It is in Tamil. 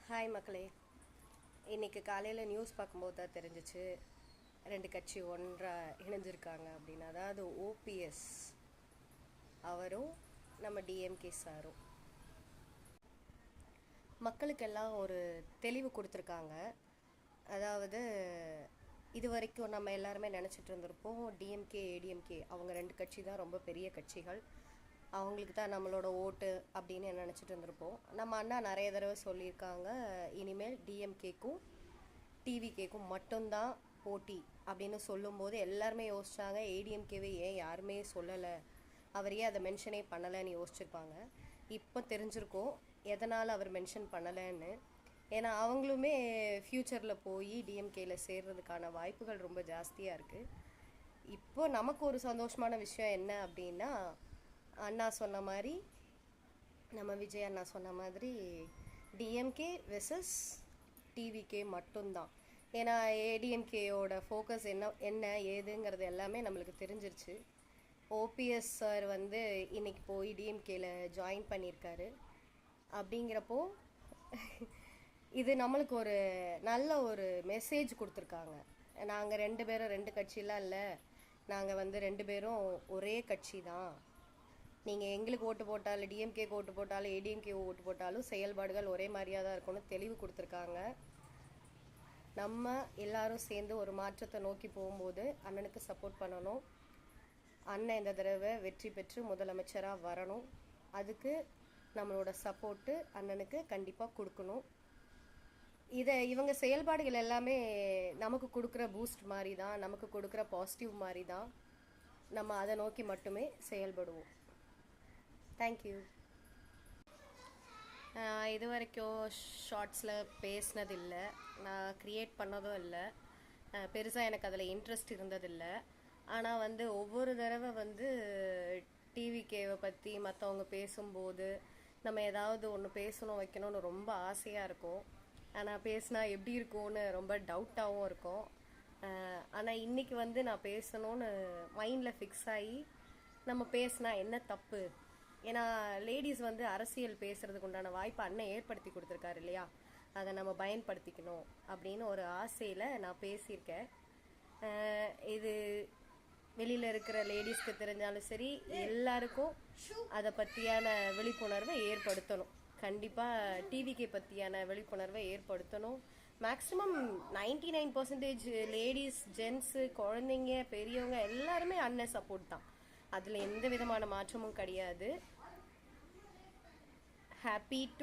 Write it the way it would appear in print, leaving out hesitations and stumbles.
ஹாய் மக்களே. இன்றைக்கி காலையில் நியூஸ் பார்க்கும்போது தான் தெரிஞ்சிச்சு ரெண்டு கட்சி ஒன்றாக இணைஞ்சிருக்காங்க அப்படின்னு. அதாவது ஓபிஎஸ் அவரும் நம்ம டிஎம்கே சாரும் மக்களுக்கெல்லாம் ஒரு தெளிவு கொடுத்துருக்காங்க. அதாவது இது வரைக்கும் நம்ம எல்லாருமே நினச்சிட்டு இருந்திருப்போம் டிஎம்கே ஏடிஎம்கே அவங்க ரெண்டு கட்சி தான் ரொம்ப பெரிய கட்சிகள், அவங்களுக்கு தான் நம்மளோட ஓட்டு அப்படின்னு நினச்சிட்டு இருந்திருப்போம். நம்ம அண்ணா நிறைய தடவை சொல்லியிருக்காங்க, இனிமேல் டிஎம்கேக்கும் டிவிகேக்கும் மட்டும்தான் போட்டி அப்படின்னு சொல்லும்போது எல்லாருமே யோசிச்சாங்க, ஏடிஎம்கேவே ஏன் யாருமே சொல்லலை, அவர் ஏன் அதை மென்ஷனே பண்ணலைன்னு யோசிச்சிருப்பாங்க. இப்போ தெரிஞ்சிருக்கோம் எதனால் அவர் மென்ஷன் பண்ணலைன்னு. ஏன்னா அவங்களுமே ஃப்யூச்சரில் போய் டிஎம்கேயில் சேர்றதுக்கான வாய்ப்புகள் ரொம்ப ஜாஸ்தியாக இருக்குது. இப்போ நமக்கு ஒரு சந்தோஷமான விஷயம் என்ன அப்படின்னா, அண்ணா சொன்ன மாதிரி, நம்ம விஜய் அண்ணா சொன்ன மாதிரி டிஎம்கே வெர்சஸ் டிவிகே மட்டும்தான். ஏன்னா ஏடிஎம்கேயோட ஃபோக்கஸ் என்ன ஏதுங்கிறது எல்லாமே நம்மளுக்கு தெரிஞ்சிருச்சு. ஓபிஎஸ் சார் வந்து இன்னைக்கு போய் டிஎம்கேல ஜாயின் பண்ணியிருக்காரு. அப்படிங்கிறப்போ இது நம்மளுக்கு ஒரு நல்ல ஒரு மெசேஜ் கொடுத்துருக்காங்க. நாங்கள் ரெண்டு பேரும் ரெண்டு கட்சியெலாம் இல்லை, நாங்கள் வந்து ரெண்டு பேரும் ஒரே கட்சி தான். நீங்கள் எங்களுக்கு ஓட்டு போட்டாலும் டிஎம்கேக்கு ஓட்டு போட்டாலும் ஏடிஎம்கே ஓட்டு போட்டாலும் செயல்பாடுகள் ஒரே மாதிரியாக தான் இருக்கும்னு தெளிவு கொடுத்துருக்காங்க. நம்ம எல்லாரும் சேர்ந்து ஒரு மாற்றத்தை நோக்கி போகும்போது அண்ணனுக்கு சப்போர்ட் பண்ணணும். அண்ணன் இந்த தடவை வெற்றி பெற்று முதலமைச்சராக வரணும். அதுக்கு நம்மளோட சப்போர்ட்டு அண்ணனுக்கு கண்டிப்பாக கொடுக்கணும். இவங்க செயல்பாடுகள் எல்லாமே நமக்கு கொடுக்குற பூஸ்ட் மாதிரி தான், நமக்கு கொடுக்குற பாசிட்டிவ் மாதிரி தான். நம்ம அதை நோக்கி மட்டுமே செயல்படுவோம். தேங்க்யூ. இது வரைக்கும் ஷார்ட்ஸில் பேசினதில்லை, நான் க்ரியேட் பண்ணதும் இல்லை, பெருசாக எனக்கு அதில் இன்ட்ரெஸ்ட் இருந்ததில்லை. ஆனால் வந்து ஒவ்வொரு தடவை வந்து டிவிகேவை பற்றி மற்றவங்க பேசும்போது நம்ம ஏதாவது ஒன்று பேசணும் வைக்கணும்னு ரொம்ப ஆசையாக இருக்கும். ஆனால் பேசினா எப்படி இருக்கும்னு ரொம்ப டவுட்டாகவும் இருக்கும். ஆனால் இன்றைக்கி வந்து நான் பேசணும்னு மைண்டில் ஃபிக்ஸ் ஆகி நம்ம பேசினா என்ன தப்பு. ஏன்னா லேடிஸ் வந்து அரசியல் பேசுறதுக்கு உண்டான வாய்ப்பை அண்ணன் ஏற்படுத்தி கொடுத்துருக்காரு இல்லையா, அதை நம்ம பயன்படுத்திக்கணும் அப்படின்னு ஒரு ஆசையில் நான் பேசியிருக்கேன். இது வெளியில் இருக்கிற லேடிஸ்க்கு தெரிஞ்சாலும் சரி, எல்லாருக்கும் அதை பற்றியான விழிப்புணர்வை ஏற்படுத்தணும். கண்டிப்பாக டிவிக்கு பற்றியான விழிப்புணர்வை ஏற்படுத்தணும். மேக்ஸிமம் 99% லேடிஸ், ஜென்ஸு, குழந்தைங்க, பெரியவங்க எல்லாருமே அண்ணன் சப்போர்ட் தான். அதில் எந்த விதமான மாற்றமும் கிடையாது. Happy to